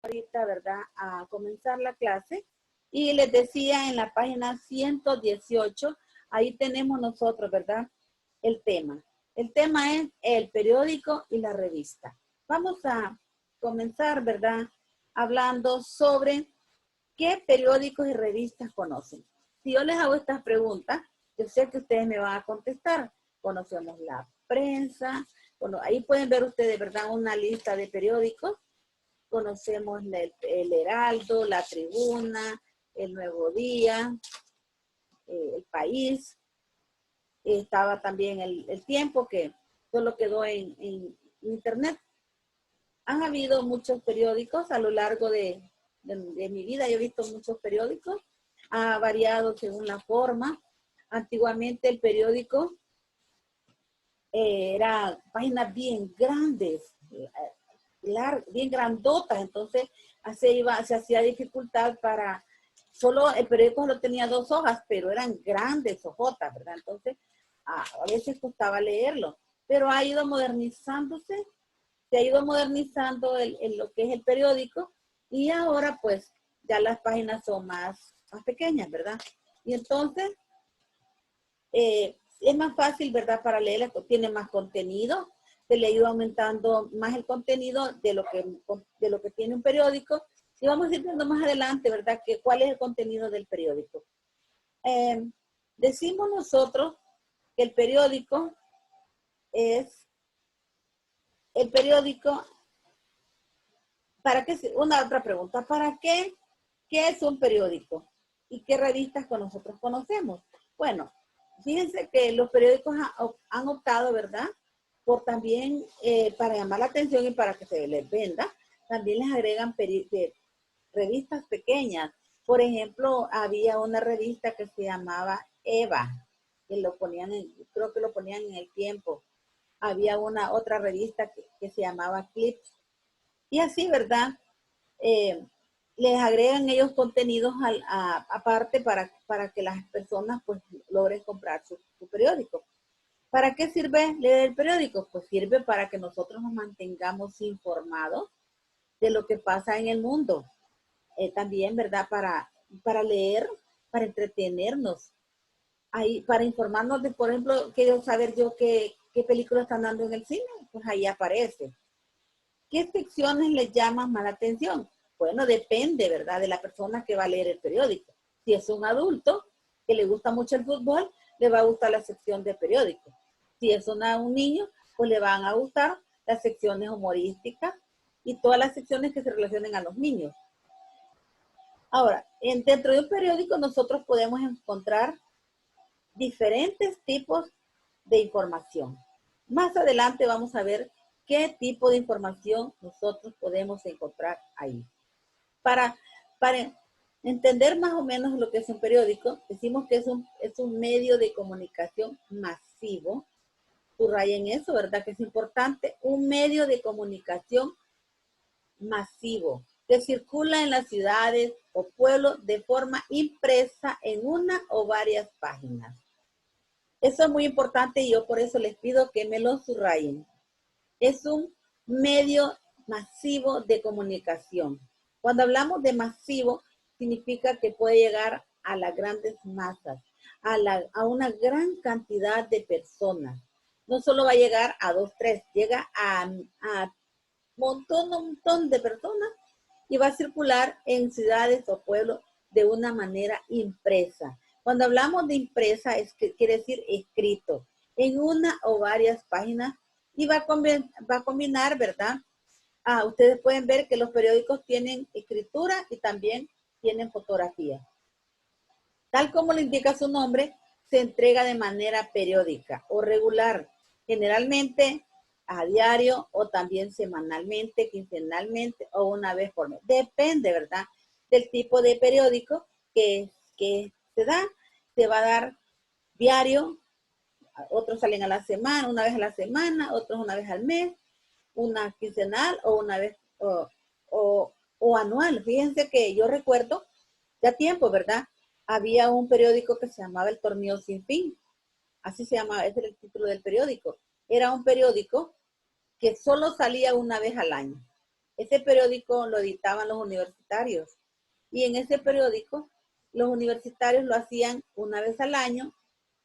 ahorita, ¿verdad?, a comenzar la clase. Y les decía en la página 118, ahí tenemos nosotros, ¿verdad?, el tema. El tema es el periódico y la revista. Vamos a comenzar, ¿verdad?, hablando sobre qué periódicos y revistas conocen. Si yo les hago estas preguntas, yo sé que ustedes me van a contestar. Conocemos la prensa, bueno, ahí pueden ver ustedes, ¿verdad?, una lista de periódicos. Conocemos el Heraldo, la Tribuna, el Nuevo Día, el País. Estaba también el Tiempo, que solo quedó en internet. Han habido muchos periódicos a lo largo de mi vida. Yo he visto muchos periódicos. Ha variado según la forma. Antiguamente el periódico era páginas bien grandes, bien grandotas, entonces se hacía dificultad para, solo el periódico solo tenía 2 hojas, pero eran grandes hojotas, ¿verdad? Entonces a veces costaba leerlo, pero ha ido modernizándose, se ha ido modernizando lo que es el periódico, y ahora pues ya las páginas son más pequeñas, ¿verdad? Y entonces es más fácil, ¿verdad?, para leerla, tiene más contenido, se le ha ido aumentando más el contenido de lo que tiene un periódico, y vamos a ir viendo más adelante, ¿verdad?, que cuál es el contenido del periódico. Decimos nosotros que el periódico, ¿para qué? Una otra pregunta, ¿para qué? ¿Qué es un periódico? ¿Y qué revistas con nosotros conocemos? Bueno, fíjense que los periódicos han optado, ¿verdad?, por también, para llamar la atención y para que se les venda, también les agregan revistas pequeñas. Por ejemplo, había una revista que se llamaba Eva, que creo que lo ponían en el Tiempo. Había otra revista que se llamaba Clips. Y así, ¿verdad?, les agregan ellos contenidos aparte para que las personas pues logren comprar su periódico. ¿Para qué sirve leer el periódico? Pues sirve para que nosotros nos mantengamos informados de lo que pasa en el mundo. También, ¿verdad?, para leer, para entretenernos, ahí, para informarnos de, por ejemplo, quiero saber yo qué película están dando en el cine, pues ahí aparece. ¿Qué secciones les llaman más la atención? Bueno, depende, ¿verdad?, de la persona que va a leer el periódico. Si es un adulto que le gusta mucho el fútbol, le va a gustar la sección de periódico. Si es un niño, pues le van a gustar las secciones humorísticas y todas las secciones que se relacionen a los niños. Ahora, dentro de un periódico nosotros podemos encontrar diferentes tipos de información. Más adelante vamos a ver qué tipo de información nosotros podemos encontrar ahí. Para entender más o menos lo que es un periódico, decimos que es un medio de comunicación masivo. Subrayen eso, ¿verdad?, que es importante. Un medio de comunicación masivo que circula en las ciudades o pueblos de forma impresa en una o varias páginas. Eso es muy importante y yo por eso les pido que me lo subrayen. Es un medio masivo de comunicación. Cuando hablamos de masivo, significa que puede llegar a las grandes masas, a una gran cantidad de personas. No solo va a llegar a 2, 3, llega a un montón de personas y va a circular en ciudades o pueblos de una manera impresa. Cuando hablamos de impresa, quiere decir escrito en una o varias páginas, y va a combinar, ¿verdad? Ustedes pueden ver que los periódicos tienen escritura y también tienen fotografía. Tal como le indica su nombre, se entrega de manera periódica o regular, generalmente a diario o también semanalmente, quincenalmente o una vez por mes. Depende, ¿verdad?, del tipo de periódico que se da. Se va a dar diario, otros salen a la semana, una vez a la semana, otros una vez al mes, una quincenal o una vez o anual. Fíjense que yo recuerdo ya tiempo, ¿verdad? Había un periódico que se llamaba El Torneo Sin Fin. Así se llamaba, ese era el título del periódico. Era un periódico que solo salía una vez al año. Ese periódico lo editaban los universitarios. Y en ese periódico, los universitarios lo hacían una vez al año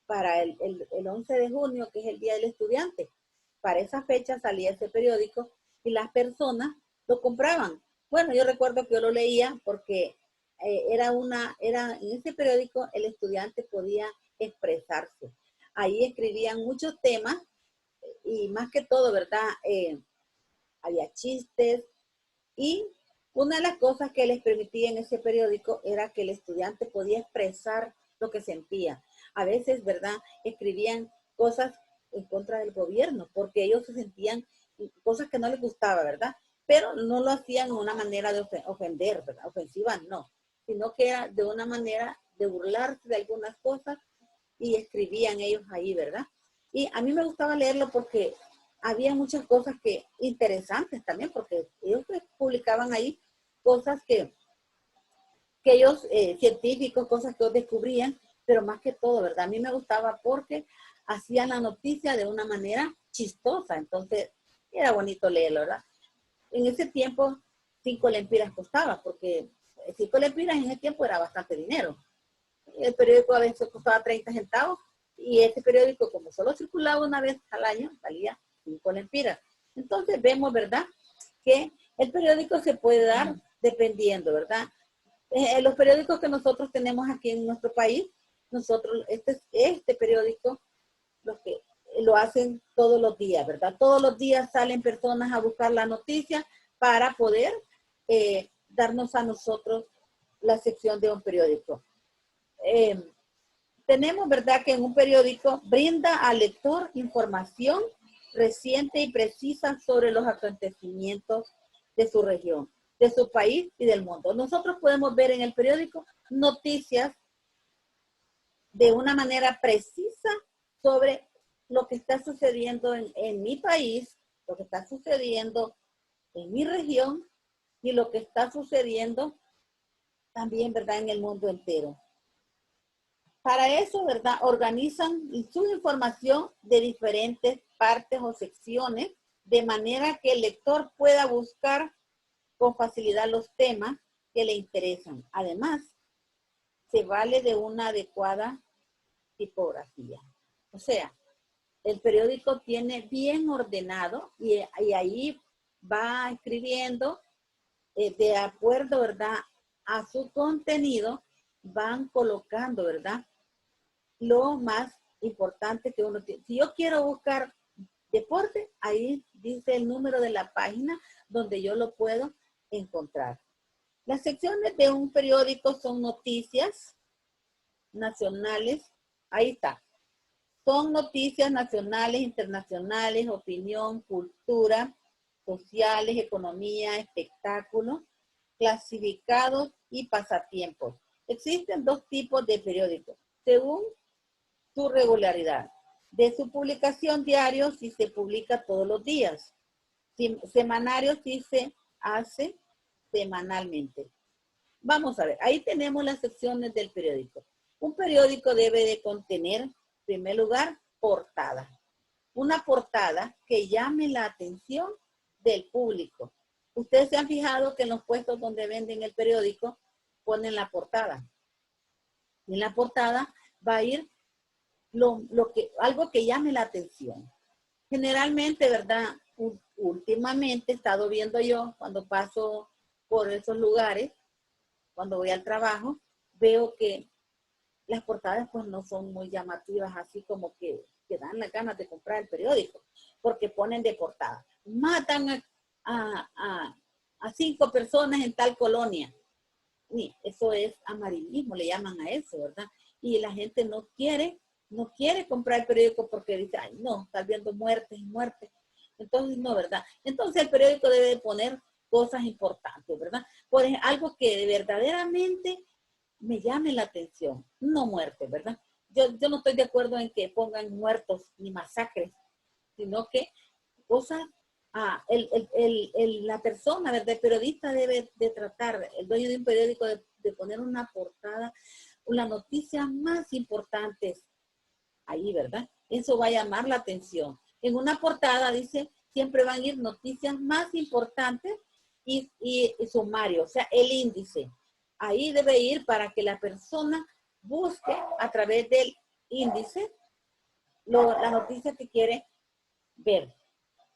para el 11 de junio, que es el Día del Estudiante. Para esa fecha salía ese periódico y las personas lo compraban. Bueno, yo recuerdo que yo lo leía porque en ese periódico el estudiante podía expresarse. Ahí escribían muchos temas y más que todo, ¿verdad? Había chistes y una de las cosas que les permitía en ese periódico era que el estudiante podía expresar lo que sentía. A veces, ¿verdad? Escribían cosas en contra del gobierno porque ellos se sentían cosas que no les gustaba, ¿verdad? Pero no lo hacían de una manera de ofender, ¿verdad? Ofensiva, no, sino que era de una manera de burlarse de algunas cosas y escribían ellos ahí, ¿verdad? Y a mí me gustaba leerlo porque había muchas cosas que interesantes también, porque ellos publicaban ahí cosas que ellos, científicos, cosas que ellos descubrían, pero más que todo, ¿verdad? A mí me gustaba porque hacían la noticia de una manera chistosa, entonces era bonito leerlo, ¿verdad? En ese tiempo, 5 lempiras costaba, porque 5 lempiras en ese tiempo era bastante dinero. El periódico a veces costaba 30 centavos y ese periódico, como solo circulaba una vez al año, valía 5 lempiras. Entonces vemos, ¿verdad?, que el periódico se puede dar dependiendo, ¿verdad? Los periódicos que nosotros tenemos aquí en nuestro país, nosotros, este periódico, los que lo hacen todos los días, ¿verdad? Todos los días salen personas a buscar la noticia para poder darnos a nosotros la sección de un periódico. Tenemos, ¿verdad?, que en un periódico brinda al lector información reciente y precisa sobre los acontecimientos de su región, de su país y del mundo. Nosotros podemos ver en el periódico noticias de una manera precisa sobre lo que está sucediendo en mi país, lo que está sucediendo en mi región y lo que está sucediendo también, ¿verdad?, en el mundo entero. Para eso, ¿verdad?, organizan su información de diferentes partes o secciones, de manera que el lector pueda buscar con facilidad los temas que le interesan. Además, se vale de una adecuada tipografía. O sea, el periódico tiene bien ordenado y ahí va escribiendo de acuerdo, ¿verdad?, a su contenido, van colocando, ¿verdad?, lo más importante que uno tiene. Si yo quiero buscar deporte, ahí dice el número de la página donde yo lo puedo encontrar. Las secciones de un periódico son noticias nacionales. Ahí está. Son noticias nacionales, internacionales, opinión, cultura, sociales, economía, espectáculo, clasificados y pasatiempos. Existen 2 tipos de periódicos, según su regularidad. De su publicación diario, si se publica todos los días. Semanario, si se hace semanalmente. Vamos a ver, ahí tenemos las secciones del periódico. Un periódico debe de contener, en primer lugar, portada. Una portada que llame la atención del público. Ustedes se han fijado que en los puestos donde venden el periódico ponen la portada. Y en la portada va a ir algo que llame la atención. Generalmente, ¿verdad?, últimamente he estado viendo yo cuando paso por esos lugares, cuando voy al trabajo, veo que las portadas pues no son muy llamativas, así como que dan las ganas de comprar el periódico, porque ponen de portada: matan a 5 personas en tal colonia. Y eso es amarillismo, le llaman a eso, ¿verdad? Y la gente no quiere comprar el periódico porque dice, ay, no, está viendo muertes y muertes. Entonces, no, ¿verdad? Entonces el periódico debe de poner cosas importantes, ¿verdad? Por algo que verdaderamente me llame la atención, no muertes, ¿verdad? Yo no estoy de acuerdo en que pongan muertos ni masacres, sino que cosas, la persona, ¿verdad?, el periodista debe de tratar, el dueño de un periódico, de poner una portada, una noticia más importante ahí, ¿verdad? Eso va a llamar la atención. En una portada, dice, siempre van a ir noticias más importantes y sumario, o sea, el índice. Ahí debe ir para que la persona busque a través del índice la noticia que quiere ver.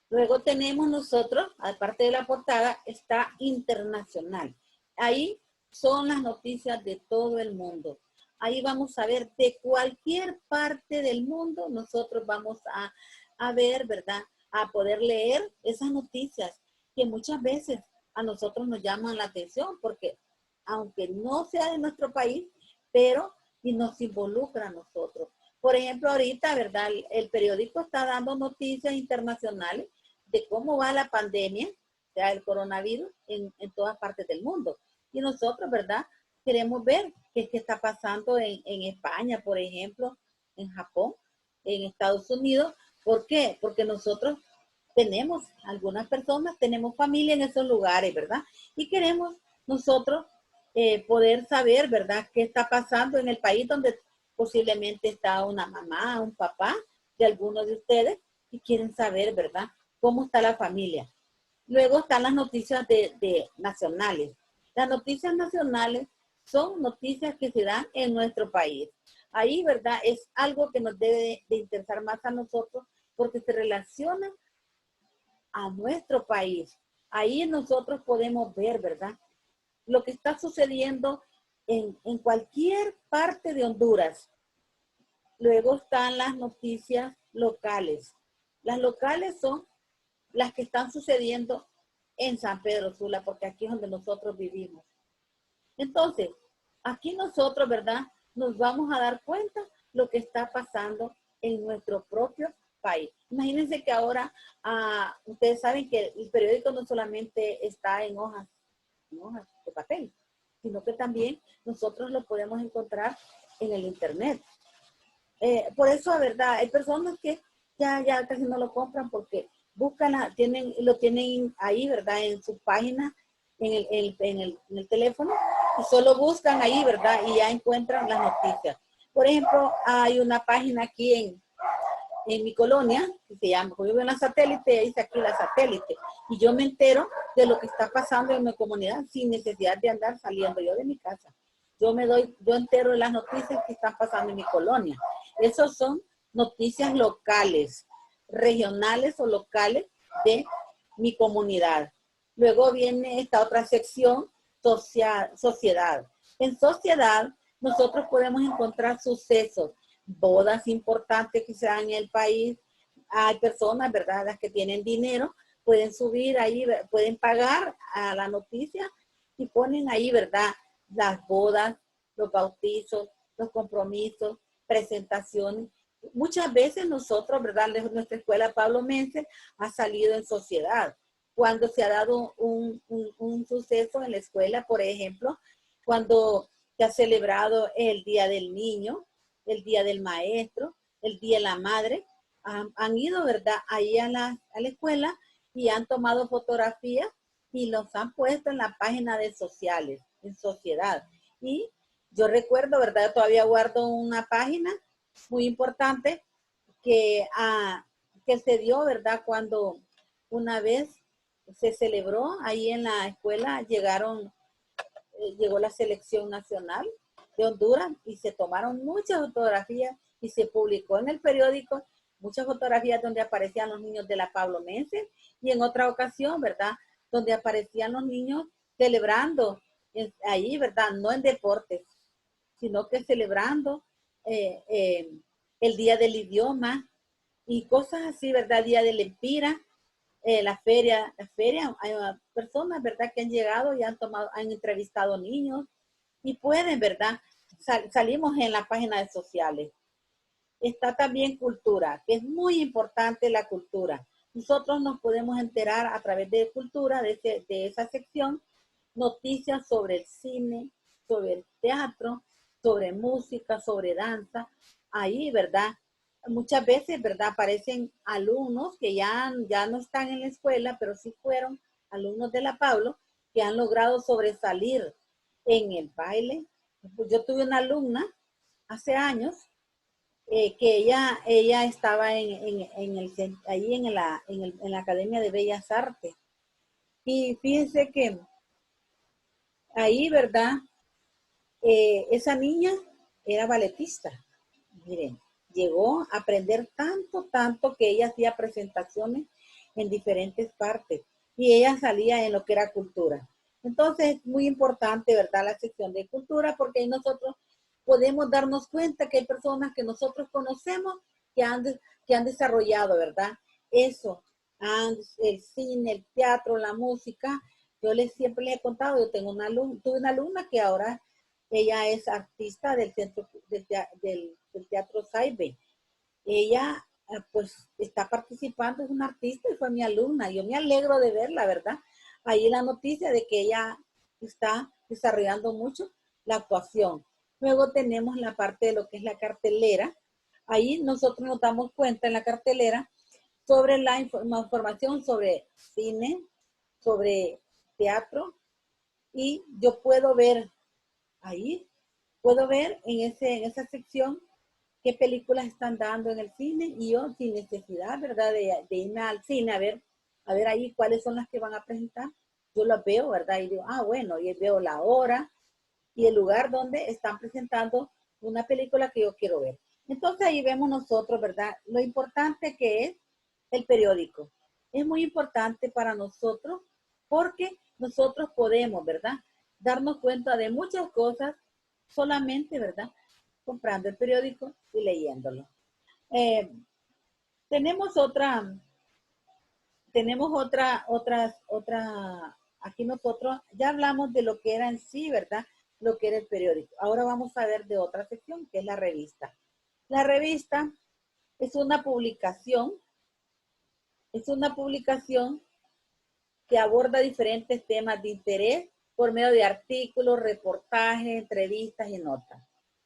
Luego tenemos nosotros, aparte de la portada, está internacional. Ahí son las noticias de todo el mundo. Ahí vamos a ver de cualquier parte del mundo, nosotros vamos a ver, ¿verdad? A poder leer esas noticias que muchas veces a nosotros nos llaman la atención porque aunque no sea de nuestro país, pero y nos involucra a nosotros. Por ejemplo, ahorita, ¿verdad? El periódico está dando noticias internacionales de cómo va la pandemia, o sea, el coronavirus en todas partes del mundo. Y nosotros, ¿verdad? Queremos ver qué está pasando en España, por ejemplo, en Japón, en Estados Unidos. ¿Por qué? Porque nosotros tenemos, algunas personas, tenemos familia en esos lugares, ¿verdad? Y queremos nosotros poder saber, ¿verdad? Qué está pasando en el país donde posiblemente está una mamá, un papá de algunos de ustedes y quieren saber, ¿verdad? Cómo está la familia. Luego están las noticias de nacionales. Las noticias nacionales son noticias que se dan en nuestro país. Ahí, ¿verdad? Es algo que nos debe de interesar más a nosotros porque se relaciona a nuestro país. Ahí nosotros podemos ver, ¿verdad? Lo que está sucediendo en cualquier parte de Honduras. Luego están las noticias locales. Las locales son las que están sucediendo en San Pedro Sula, porque aquí es donde nosotros vivimos. Entonces, aquí nosotros, ¿verdad? Nos vamos a dar cuenta lo que está pasando en nuestro propio país. Imagínense que ahora, ustedes saben que el periódico no solamente está en hojas de papel, sino que también nosotros lo podemos encontrar en el internet. Por eso, la verdad, hay personas que ya casi no lo compran porque buscan, lo tienen ahí, ¿verdad? En su página, en el teléfono, y solo buscan ahí, ¿verdad? Y ya encuentran las noticias. Por ejemplo, hay una página aquí en mi colonia, que se llama, yo vivo en la Satélite, dice aquí la Satélite, y yo me entero de lo que está pasando en mi comunidad sin necesidad de andar saliendo yo de mi casa. Yo entero de las noticias que están pasando en mi colonia. Esos son noticias locales, regionales o locales de mi comunidad. Luego viene esta otra sección, sociedad. En sociedad, nosotros podemos encontrar sucesos, bodas importantes que se dan en el país. Hay personas, ¿verdad?, las que tienen dinero, pueden subir ahí, pueden pagar a la noticia y ponen ahí, ¿verdad?, las bodas, los bautizos, los compromisos, presentaciones. Muchas veces nosotros, ¿verdad?, nuestra escuela Pablo Mense ha salido en sociedad. Cuando se ha dado un suceso en la escuela, por ejemplo, cuando se ha celebrado el Día del Niño, el Día del Maestro, el Día de la Madre, han ido, ¿verdad?, ahí a la escuela y han tomado fotografías y los han puesto en la página de sociales, en sociedad. Y yo recuerdo, ¿verdad?, yo todavía guardo una página muy importante que se dio, ¿verdad?, cuando una vez se celebró ahí en la escuela, llegó la selección nacional de Honduras y se tomaron muchas fotografías y se publicó en el periódico muchas fotografías donde aparecían los niños de la Pablo Mense y en otra ocasión, ¿verdad?, donde aparecían los niños celebrando ahí, ¿verdad?, no en deportes, sino que celebrando el Día del Idioma y cosas así, ¿verdad?, Día del Empira, la feria, hay personas, ¿verdad?, que han llegado y han entrevistado niños y pueden, ¿verdad? Salimos en la página de sociales. Está también cultura, que es muy importante la cultura. Nosotros nos podemos enterar a través de cultura, de esa sección, noticias sobre el cine, sobre el teatro, sobre música, sobre danza. Ahí, ¿verdad? Muchas veces, ¿verdad?, aparecen alumnos que ya no están en la escuela, pero sí fueron alumnos de la Pablo, que han logrado sobresalir en el baile. Yo tuve una alumna hace años que ella estaba ahí en la Academia de Bellas Artes Y fíjense que ahí, ¿verdad? Esa niña era balletista. Miren, llegó a aprender tanto que ella hacía presentaciones en diferentes partes y ella salía en lo que era cultura. Entonces, es muy importante, ¿verdad? La sección de cultura, porque ahí nosotros podemos darnos cuenta que hay personas que nosotros conocemos que han desarrollado, ¿verdad? Eso, el cine, el teatro, la música. Siempre les he contado, yo tengo tuve una alumna que ahora ella es artista del centro del Teatro Saibe. Ella pues está participando, es una artista y fue mi alumna. Yo me alegro de verla, ¿verdad? Ahí la noticia de que ella está desarrollando mucho la actuación. Luego tenemos la parte de lo que es la cartelera. Ahí nosotros nos damos cuenta en la cartelera sobre la información sobre cine, sobre teatro, y yo puedo ver ahí, puedo ver en esa sección qué películas están dando en el cine y yo sin necesidad, ¿verdad? De irme al cine a ver ahí cuáles son las que van a presentar. Yo las veo, ¿verdad? Y digo, bueno, y veo la hora y el lugar donde están presentando una película que yo quiero ver. Entonces ahí vemos nosotros, ¿verdad? Lo importante que es el periódico. Es muy importante para nosotros porque nosotros podemos, ¿verdad? Darnos cuenta de muchas cosas solamente, ¿verdad? Comprando el periódico y leyéndolo. Eh, tenemos aquí nosotros ya hablamos de lo que era en sí, ¿verdad? Lo que era el periódico. Ahora vamos a ver de otra sección, que es la revista. La revista es es una publicación que aborda diferentes temas de interés por medio de artículos, reportajes, entrevistas y notas.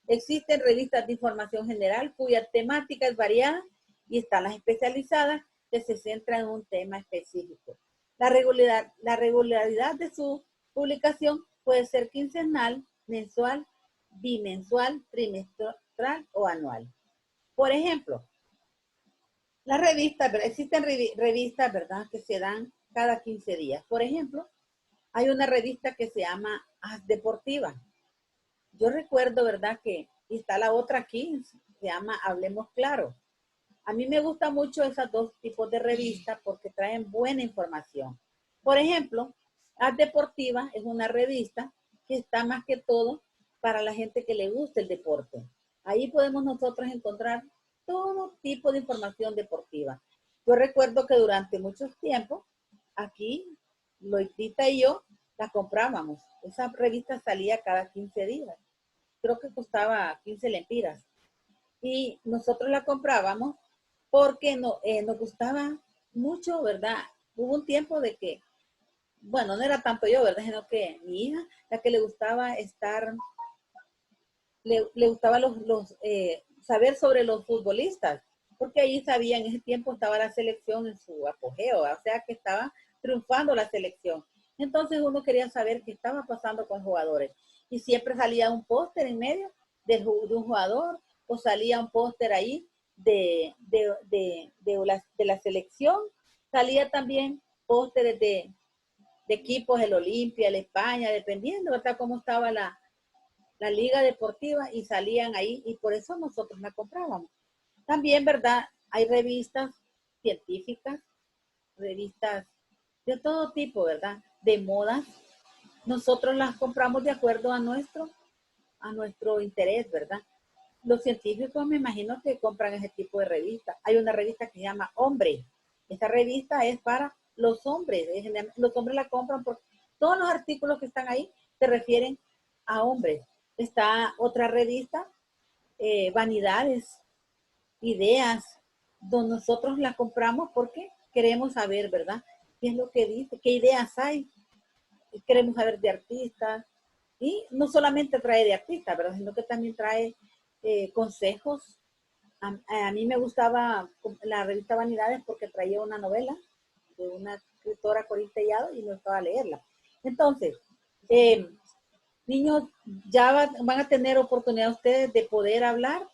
Existen revistas de información general cuya temática es variada y están las especializadas que se centran en un tema específico. La regularidad de su publicación puede ser quincenal, mensual, bimensual, trimestral o anual. Por ejemplo, las revistas, existen revistas, ¿verdad?, que se dan cada 15 días. Por ejemplo, hay una revista que se llama Haz Deportiva. Yo recuerdo, ¿verdad?, y está la otra aquí, se llama Hablemos Claro. A mí me gustan mucho esos dos tipos de revistas porque traen buena información. Por ejemplo, Haz Deportiva es una revista que está más que todo para la gente que le gusta el deporte. Ahí podemos nosotros encontrar todo tipo de información deportiva. Yo recuerdo que durante muchos tiempos, aquí, Loitita y yo, la comprábamos. Esa revista salía cada 15 días. Creo que costaba 15 lempiras. Y nosotros la comprábamos porque nos gustaba mucho, ¿verdad? Hubo un tiempo de que, bueno, no era tanto yo, ¿verdad? Sino que mi hija, la que le gustaba le gustaba saber sobre los futbolistas, porque ahí sabía, en ese tiempo estaba la selección en su apogeo, o sea que estaba triunfando la selección. Entonces uno quería saber qué estaba pasando con jugadores. Y siempre salía un póster en medio de un jugador, o salía un póster ahí de la selección. Salía también pósteres de equipos, el Olimpia, el España, dependiendo, ¿verdad?, cómo estaba la liga deportiva, y salían ahí, y por eso nosotros la comprábamos. También, ¿verdad?, hay revistas científicas, revistas de todo tipo, ¿verdad?, de modas. Nosotros las compramos de acuerdo a nuestro interés, ¿verdad? Los científicos me imagino que compran ese tipo de revistas. Hay una revista que se llama Hombre. Esta revista es para los hombres. Los hombres la compran porque todos los artículos que están ahí se refieren a hombres. Está otra revista, Vanidades, Ideas, donde nosotros la compramos porque queremos saber, ¿verdad?, qué es lo que dice, qué ideas hay. Queremos saber de artistas. Y no solamente trae de artistas, ¿verdad?, sino que también trae consejos. A mí me gustaba la revista Vanidades porque traía una novela de una escritora, Corín Tellado, y me gustaba leerla. Entonces, niños, ya van a tener oportunidad ustedes de poder hablar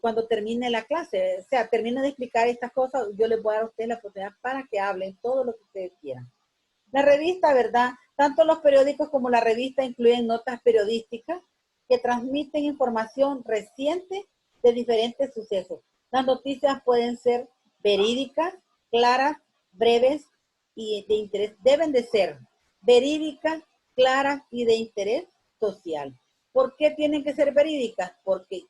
cuando termine la clase. O sea, termine de explicar estas cosas, yo les voy a dar a ustedes la oportunidad para que hablen todo lo que ustedes quieran. La revista, ¿verdad? Tanto los periódicos como la revista incluyen notas periodísticas que transmiten información reciente de diferentes sucesos. Las noticias pueden ser verídicas, claras, breves y de interés. Deben de ser verídicas, claras y de interés social. ¿Por qué tienen que ser verídicas? Porque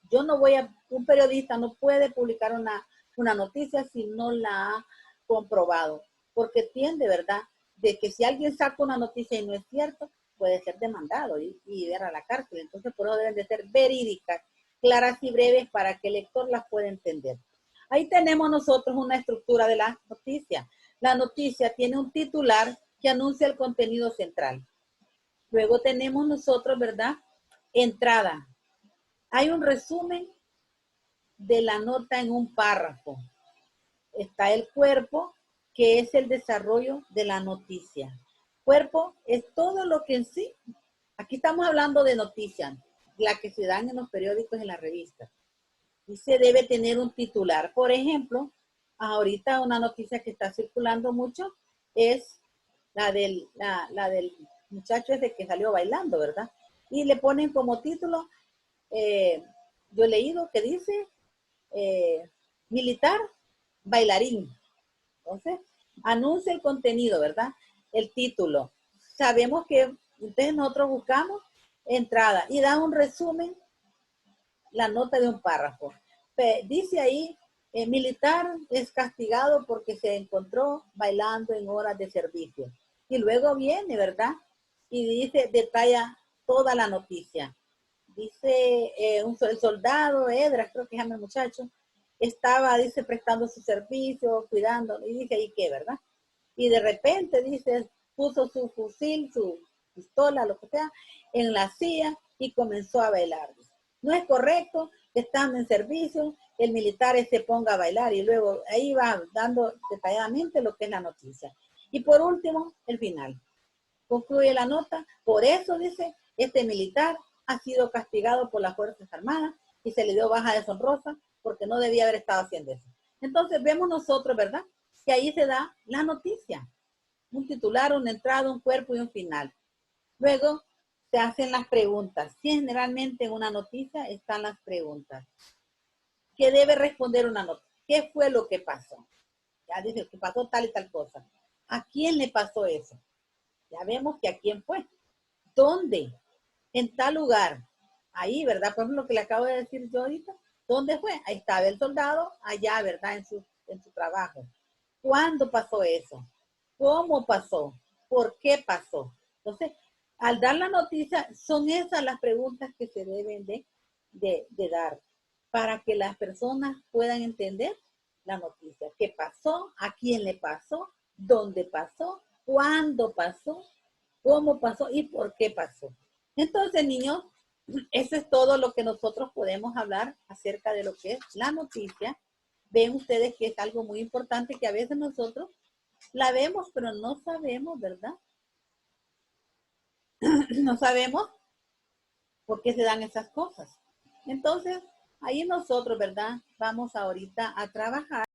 un periodista no puede publicar una noticia si no la ha comprobado, porque tiende, ¿verdad?, de que si alguien saca una noticia y no es cierto, puede ser demandado y ir a la cárcel. Entonces, por eso deben de ser verídicas, claras y breves para que el lector las pueda entender. Ahí tenemos nosotros una estructura de la noticia. La noticia tiene un titular que anuncia el contenido central. Luego tenemos nosotros, ¿verdad?, entrada. Hay un resumen de la nota en un párrafo. Está el cuerpo, que es el desarrollo de la noticia. Cuerpo es todo lo que en sí, aquí estamos hablando de noticias, la que se dan en los periódicos y en las revistas. Y se debe tener un titular. Por ejemplo, ahorita una noticia que está circulando mucho es la del muchacho ese que salió bailando, ¿verdad? Y le ponen como título, yo he leído que dice, militar bailarín. Entonces, anuncia el contenido, ¿verdad? El título. Sabemos que entonces nosotros buscamos entrada y da un resumen, la nota de un párrafo. Dice ahí, militar es castigado porque se encontró bailando en horas de servicio. Y luego viene, ¿verdad? Y dice, detalla toda la noticia. Dice, el soldado, Edras, creo que se llama el muchacho, estaba, dice, prestando su servicio, cuidando, y dice, ¿y qué, verdad? Y de repente, dice, puso su fusil, su pistola, lo que sea, en la silla y comenzó a bailar. No es correcto que estando en servicio, el militar se ponga a bailar y luego ahí va dando detalladamente lo que es la noticia. Y por último, el final. Concluye la nota, por eso, dice, este militar ha sido castigado por las Fuerzas Armadas y se le dio baja deshonrosa porque no debía haber estado haciendo eso. Entonces vemos nosotros, ¿verdad?, que ahí se da la noticia. Un titular, una entrada, un cuerpo y un final. Luego se hacen las preguntas. Sí, generalmente en una noticia están las preguntas. ¿Qué debe responder una nota? ¿Qué fue lo que pasó? Ya dice que pasó tal y tal cosa. ¿A quién le pasó eso? Ya vemos que a quién fue. ¿Dónde? En tal lugar. Ahí, ¿verdad? Por ejemplo, lo que le acabo de decir yo ahorita. ¿Dónde fue? Ahí estaba el soldado, allá, ¿verdad? En su trabajo. ¿Cuándo pasó eso? ¿Cómo pasó? ¿Por qué pasó? Entonces, al dar la noticia, son esas las preguntas que se deben de dar para que las personas puedan entender la noticia. ¿Qué pasó? ¿A quién le pasó? ¿Dónde pasó? ¿Cuándo pasó? ¿Cómo pasó? ¿Y por qué pasó? Entonces, niños, eso es todo lo que nosotros podemos hablar acerca de lo que es la noticia. Ven ustedes que es algo muy importante que a veces nosotros la vemos, pero no sabemos, ¿verdad? No sabemos por qué se dan esas cosas. Entonces, ahí nosotros, ¿verdad? Vamos ahorita a trabajar.